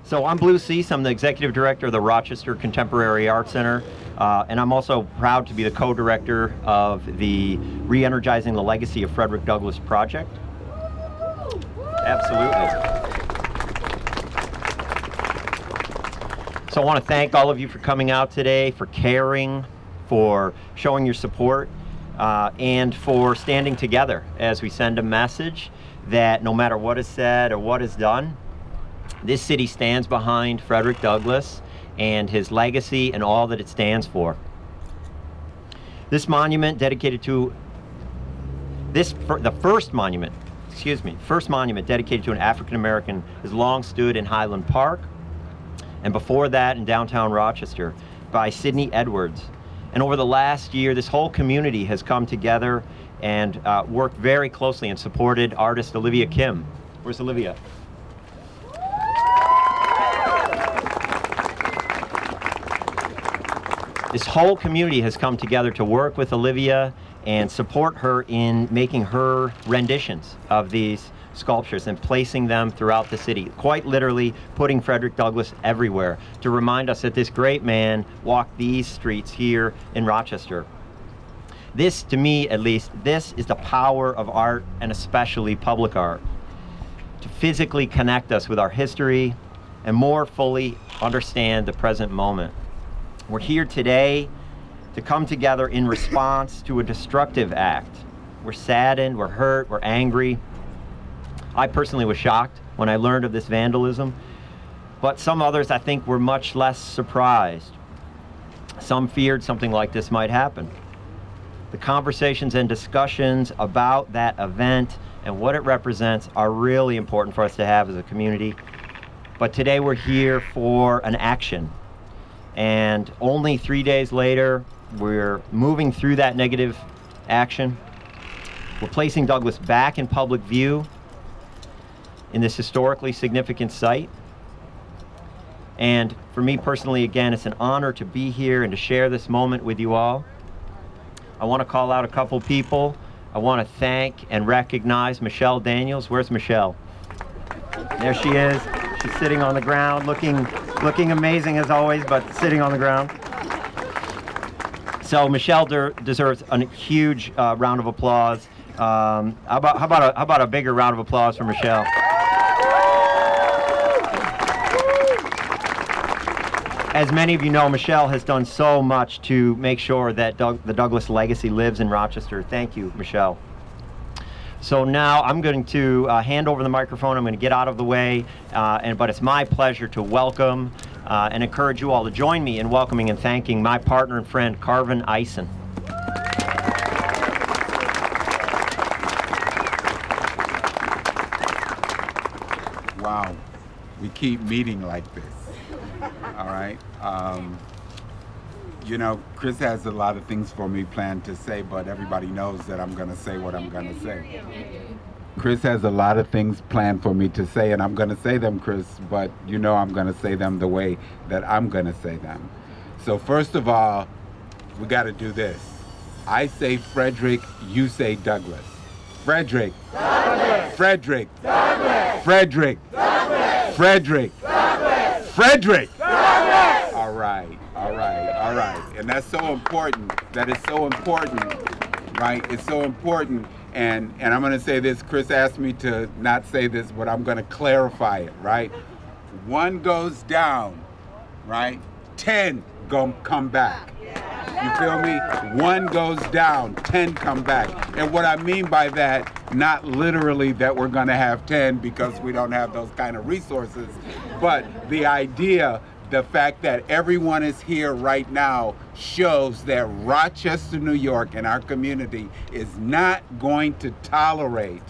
So I'm Blue Cease. I'm the Executive Director of the Rochester Contemporary Art Center, and I'm also proud to be the co-director of the Re-Energizing the Legacy of Frederick Douglass project. Absolutely. So I want to thank all of you for coming out today, for caring, for showing your support, and for standing together as we send a message that no matter what is said or what is done, this city stands behind Frederick Douglass and his legacy and all that it stands for. This monument dedicated to the first monument dedicated to an African American has long stood in Highland Park, and before that in downtown Rochester by Sidney Edwards. And over the last year, this whole community has come together and worked very closely and supported artist Olivia Kim. Where's Olivia? This whole community has come together to work with Olivia and support her in making her renditions of these sculptures and placing them throughout the city, quite literally putting Frederick Douglass everywhere to remind us that this great man walked these streets here in Rochester. This, to me at least, this is the power of art, and especially public art, to physically connect us with our history and more fully understand the present moment. We're here today to come together in response to a destructive act. We're saddened, we're hurt, we're angry. I personally was shocked when I learned of this vandalism, but some others I think were much less surprised. Some feared something like this might happen. The conversations and discussions about that event and what it represents are really important for us to have as a community. But today we're here for an action. And only 3 days later, we're moving through that negative action. We're placing Douglass back in public view in this historically significant site. And for me personally, again, it's an honor to be here and to share this moment with you all. I want to call out a couple people. I want to thank and recognize Michelle Daniels. Where's Michelle? There she is. She's sitting on the ground, looking amazing as always, but sitting on the ground. So Michelle deserves a huge round of applause. How about a bigger round of applause for Michelle? As many of you know, Michelle has done so much to make sure that the Douglass legacy lives in Rochester. Thank you, Michelle. So now I'm going to hand over the microphone. I'm going to get out of the way, but it's my pleasure to welcome and encourage you all to join me in welcoming and thanking my partner and friend, Carvin Eisen. Wow, we keep meeting like this. All right. You know, Chris has a lot of things for me planned to say, but everybody knows that I'm going to say what I'm going to say. Chris has a lot of things planned for me to say, and I'm going to say them, Chris, but you know I'm going to say them the way that I'm going to say them. So first of all, we got to do this. I say Frederick, you say Douglass. Frederick. Douglass. Frederick. Douglass. Frederick. Douglass. Frederick. Douglass. Frederick. Douglass. All right. And that's so important. That is so important, right? It's so important. And I'm going to say this. Chris asked me to not say this, but I'm going to clarify it, right? 1 goes down, right? 10 come back. You feel me? 1 goes down, 10 come back. And what I mean by that, not literally that we're going to have 10 because we don't have those kind of resources, but the idea, the fact that everyone is here right now shows that Rochester, New York, and our community is not going to tolerate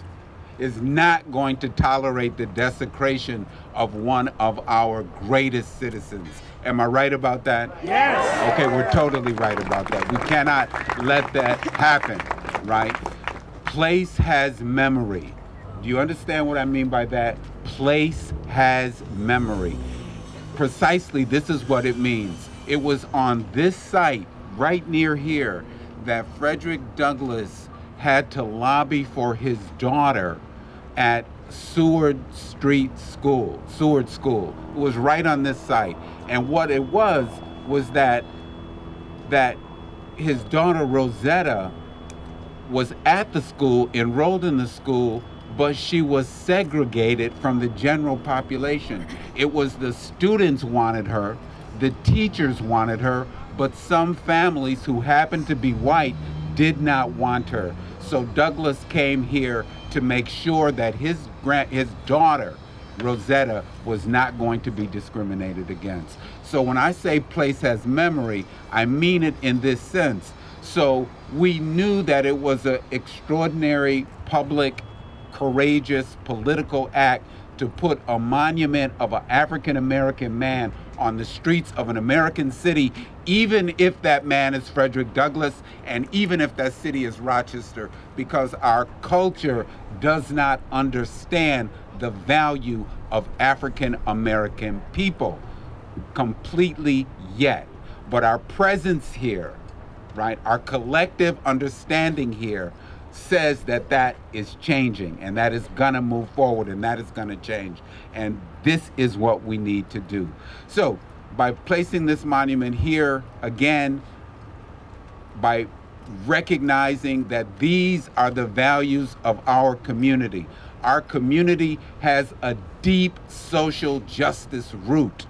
the desecration of one of our greatest citizens. Am I right about that? Yes. Okay, we're totally right about that. We cannot let that happen, right? Place has memory. Do you understand what I mean by that? Place has memory. Precisely, this is what it means. It was on this site, right near here, that Frederick Douglass had to lobby for his daughter at Seward School. It was right on this site. And what it was that his daughter Rosetta was at the school, enrolled in the school, but she was segregated from the general population. It was the students wanted her, the teachers wanted her, but some families who happened to be white did not want her. So Douglas came here to make sure that his daughter, Rosetta, was not going to be discriminated against. So when I say place has memory, I mean it in this sense. So we knew that it was an extraordinary, public, courageous, political act to put a monument of an African-American man on the streets of an American city, even if that man is Frederick Douglass, and even if that city is Rochester, because our culture does not understand the value of African-American people completely yet. But our presence here, right, our collective understanding here says that that is changing, and that is gonna move forward, and that is gonna change. And this is what we need to do. So by placing this monument here, again, by recognizing that these are the values of our community. Our community has a deep social justice root.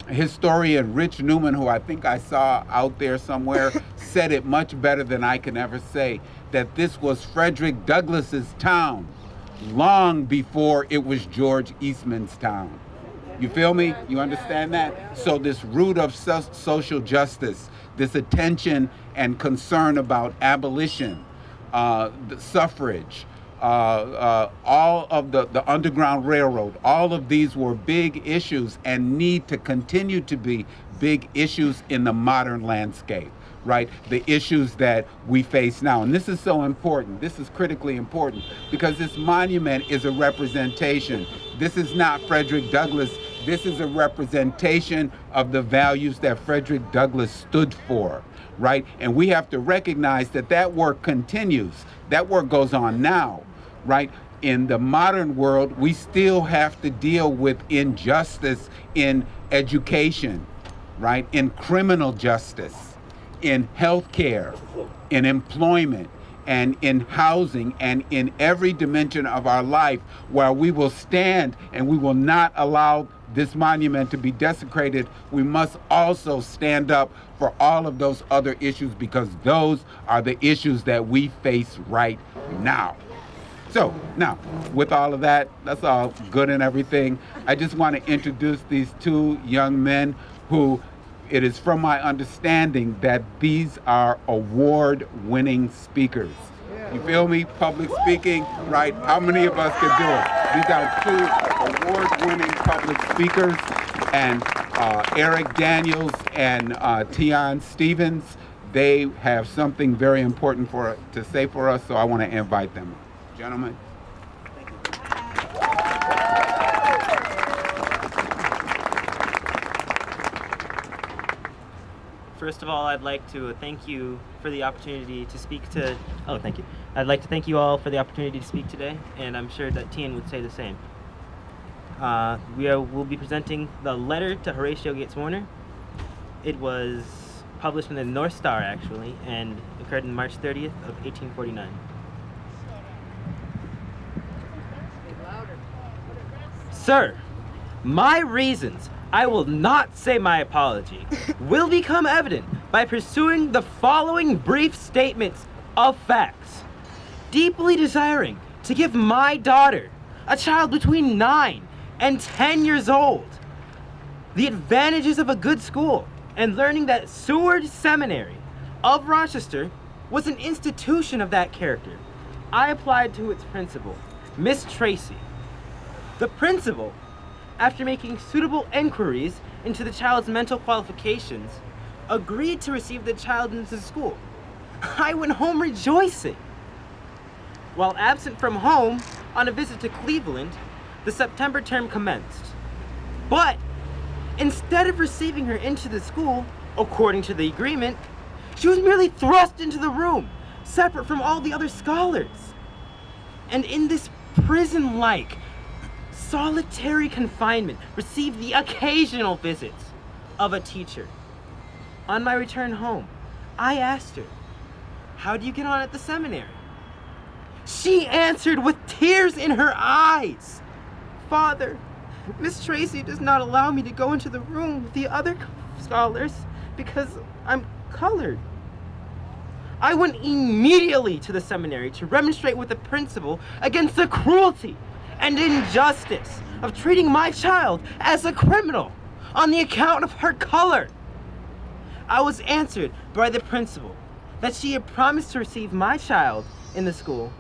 Historian Rich Newman, who I think I saw out there somewhere, said it much better than I can ever say, that this was Frederick Douglass's town long before it was George Eastman's town. You feel me? You understand that? So this root of social justice, this attention and concern about abolition, the suffrage, all of the Underground Railroad, all of these were big issues and need to continue to be big issues in the modern landscape, right? The issues that we face now. And this is so important. This is critically important because this monument is a representation. This is not Frederick Douglass. This is a representation of the values that Frederick Douglass stood for, right? And we have to recognize that that work continues. That work goes on now, right? In the modern world, we still have to deal with injustice in education, right? In criminal justice, in healthcare, in employment, and in housing, and in every dimension of our life, where we will stand and we will not allow this monument to be desecrated. We must also stand up for all of those other issues, because those are the issues that we face right now. So now, with all of that, that's all good and everything. I just want to introduce these two young men who, it is from my understanding that these are award-winning speakers. You feel me? Public speaking, right? How many of us can do it? These are two award-winning public speakers, and Eric Daniels and Tion Stevens. They have something very important to say for us, so I want to invite them. Gentlemen. First of all, I'd like to thank you for the opportunity to speak to... Oh, thank you. I'd like to thank you all for the opportunity to speak today, and I'm sure that Tien would say the same. We'll be presenting the letter to Horatio Gates Warner. It was published in the North Star, actually, and occurred on March 30th of 1849. Sir, my reasons, I will not say my apology, will become evident by pursuing the following brief statements of facts. Deeply desiring to give my daughter, a child between 9 and 10 years old, the advantages of a good school, and learning that Seward Seminary of Rochester was an institution of that character, I applied to its principal, Miss Tracy. The principal, after making suitable inquiries into the child's mental qualifications, agreed to receive the child into school. I went home rejoicing. While absent from home on a visit to Cleveland, the September term commenced. But instead of receiving her into the school, according to the agreement, she was merely thrust into the room, separate from all the other scholars. And in this prison-like, solitary confinement, received the occasional visits of a teacher. On my return home, I asked her, "How do you get on at the seminary?" She answered with tears in her eyes, "Father, Miss Tracy does not allow me to go into the room with the other scholars because I'm colored." I went immediately to the seminary to remonstrate with the principal against the cruelty and injustice of treating my child as a criminal on the account of her color. I was answered by the principal that she had promised to receive my child in the school.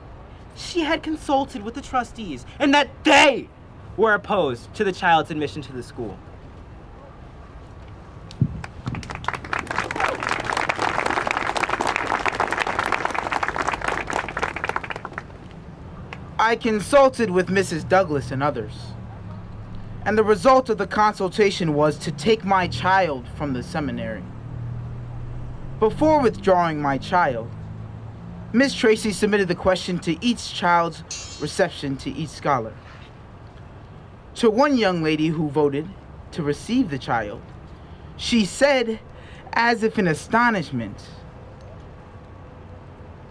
She had consulted with the trustees and that they were opposed to the child's admission to the school. I consulted with Mrs. Douglas and others, and the result of the consultation was to take my child from the seminary. Before withdrawing my child, Miss Tracy submitted the question to each child's reception to each scholar. To one young lady who voted to receive the child, she said, as if in astonishment,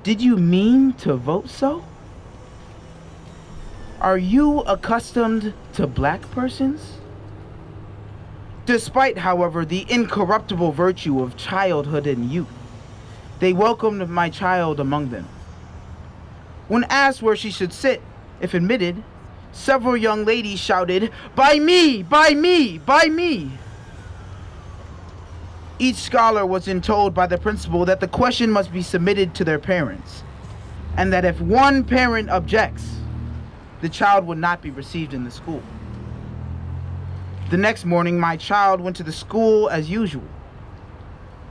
"Did you mean to vote so? Are you accustomed to black persons?" Despite, however, the incorruptible virtue of childhood and youth, they welcomed my child among them. When asked where she should sit, if admitted, several young ladies shouted, "By me! By me! By me!" Each scholar was then told by the principal that the question must be submitted to their parents, and that if one parent objects, the child would not be received in the school. The next morning, my child went to the school as usual,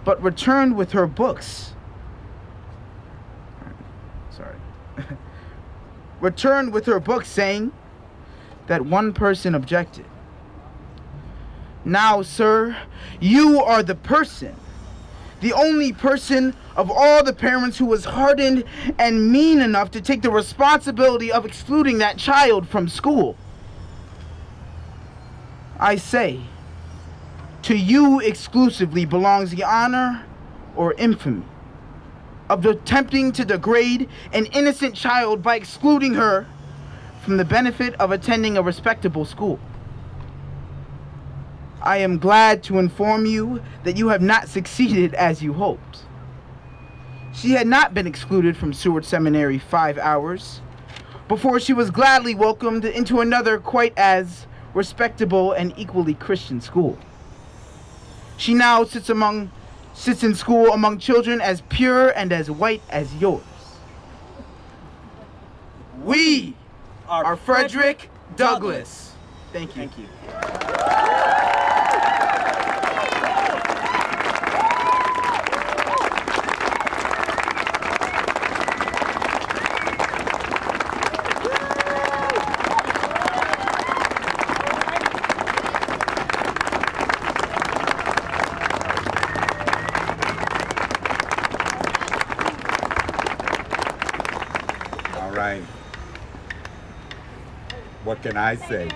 but returned with her books. Returned with her books saying that one person objected. Now, sir, you are the person, the only person of all the parents who was hardened and mean enough to take the responsibility of excluding that child from school. I say, to you exclusively belongs the honor or infamy of attempting to degrade an innocent child by excluding her from the benefit of attending a respectable school. I am glad to inform you that you have not succeeded as you hoped. She had not been excluded from Seward Seminary 5 hours before she was gladly welcomed into another quite as respectable and equally Christian school. She now sits in school among children as pure and as white as yours. We are Frederick Douglass. Thank you. Thank you. All right. What can I say?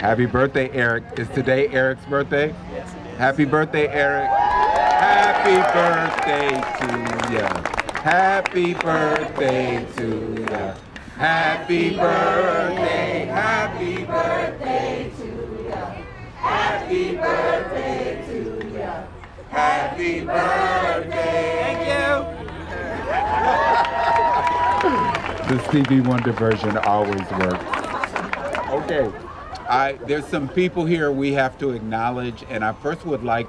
Happy birthday, Eric. Is today Eric's birthday? Yes, it is. Happy birthday, Eric. Happy birthday to ya. Happy birthday to ya. Happy birthday. Happy birthday to ya. Happy birthday to ya. Happy birthday. Thank you. The Stevie Wonder version always works. Okay. There's some people here we have to acknowledge, and I first would like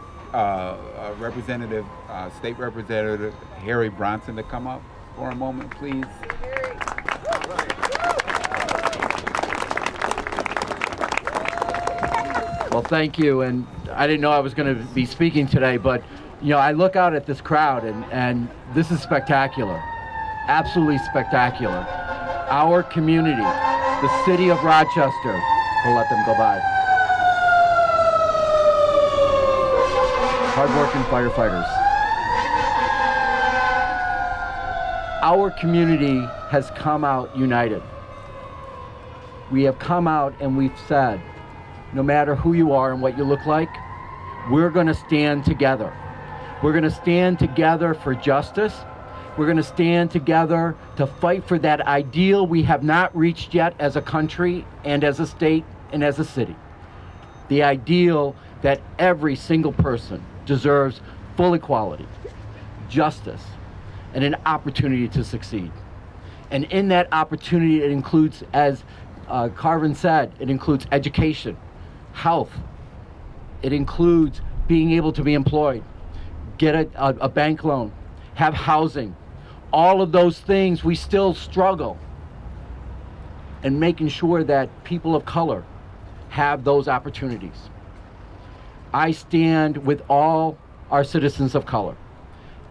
State Representative Harry Bronson to come up for a moment, please. Well, thank you, and I didn't know I was going to be speaking today, but I look out at this crowd, and this is spectacular, absolutely spectacular. Our community, the city of Rochester, we'll let them go by. Hardworking firefighters. Our community has come out united. We have come out and we've said, no matter who you are and what you look like, we're going to stand together. We're going to stand together for justice. We're going to stand together to fight for that ideal we have not reached yet as a country and as a state and as a city. The ideal that every single person deserves full equality, justice, and an opportunity to succeed. And in that opportunity, it includes, as Carvin said, it includes education, health. It includes being able to be employed, get a bank loan, have housing. All of those things we still struggle. And making sure that people of color have those opportunities. I stand with all our citizens of color,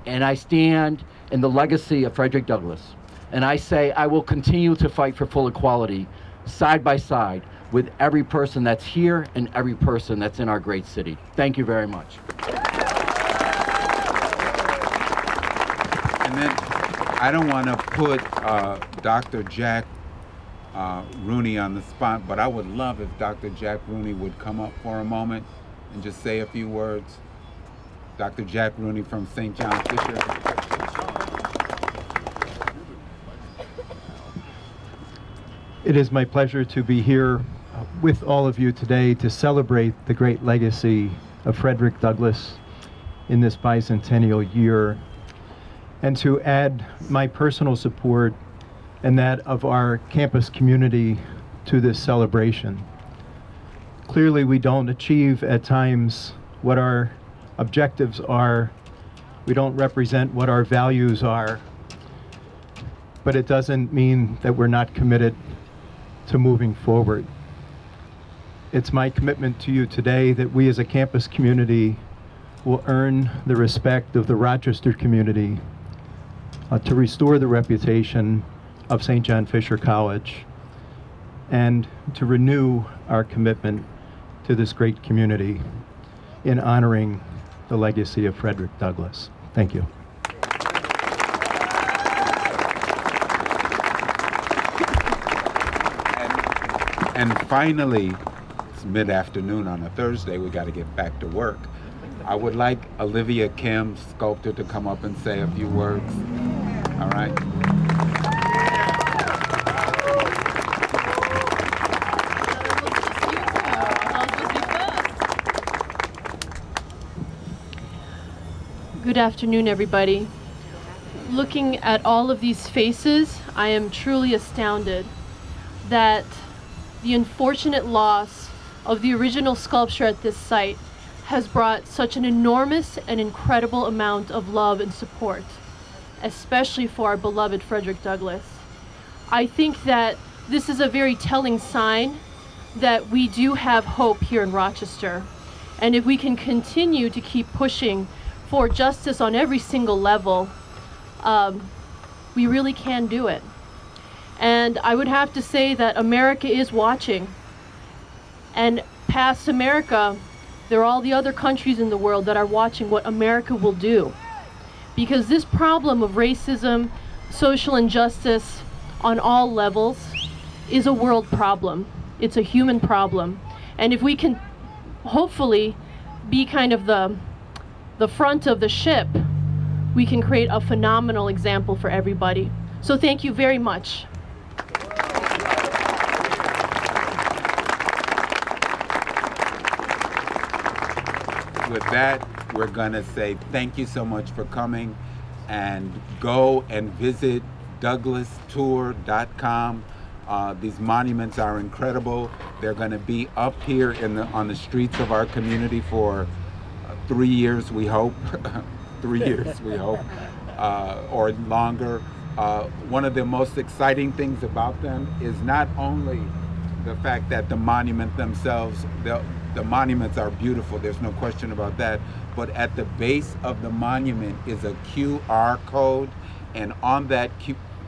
and I stand in the legacy of Frederick Douglass. And I say I will continue to fight for full equality side by side with every person that's here and every person that's in our great city. Thank you very much. And then I don't want to put Dr. Jack Rooney on the spot, but I would love if Dr. Jack Rooney would come up for a moment and just say a few words. Dr. Jack Rooney from St. John Fisher. It is my pleasure to be here with all of you today to celebrate the great legacy of Frederick Douglass in this bicentennial year, and to add my personal support and that of our campus community to this celebration. Clearly, we don't achieve at times what our objectives are. We don't represent what our values are, but it doesn't mean that we're not committed to moving forward. It's my commitment to you today that we as a campus community will earn the respect of the Rochester community to restore the reputation of St. John Fisher College and to renew our commitment to this great community in honoring the legacy of Frederick Douglass. Thank you. And finally, it's mid-afternoon on a Thursday, we got to get back to work. I would like Olivia Kim, sculptor, to come up and say a few words. All right? Good afternoon, everybody. Looking at all of these faces, I am truly astounded that the unfortunate loss of the original sculpture at this site has brought such an enormous and incredible amount of love and support, especially for our beloved Frederick Douglass. I think that this is a very telling sign that we do have hope here in Rochester. And if we can continue to keep pushing for justice on every single level, we really can do it. And I would have to say that America is watching. And past America, there are all the other countries in the world that are watching what America will do. Because this problem of racism, social injustice on all levels is a world problem. It's a human problem. And if we can hopefully be kind of the front of the ship, we can create a phenomenal example for everybody. So thank you very much. With that, we're going to say thank you so much for coming, and go and visit douglasstour.com. These monuments are incredible. They're going to be up here on the streets of our community for 3 years, we hope. 3 years, we hope, or longer. One of the most exciting things about them is not only the fact that the monument themselves, the monuments are beautiful, there's no question about that, but at the base of the monument is a QR code, and on that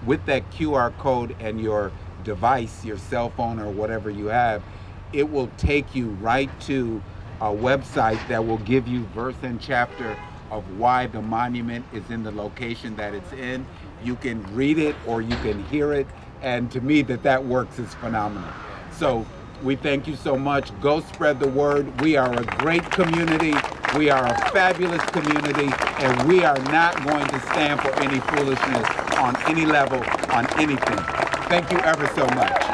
with that QR code and your device, your cell phone or whatever you have, it will take you right to a website that will give you verse and chapter of why the monument is in the location that it's in. You can read it or you can hear it, and to me that works is phenomenal. So we thank you so much. Go spread the word. We are a great community. We are a fabulous community, and we are not going to stand for any foolishness on any level, on anything. Thank you ever so much.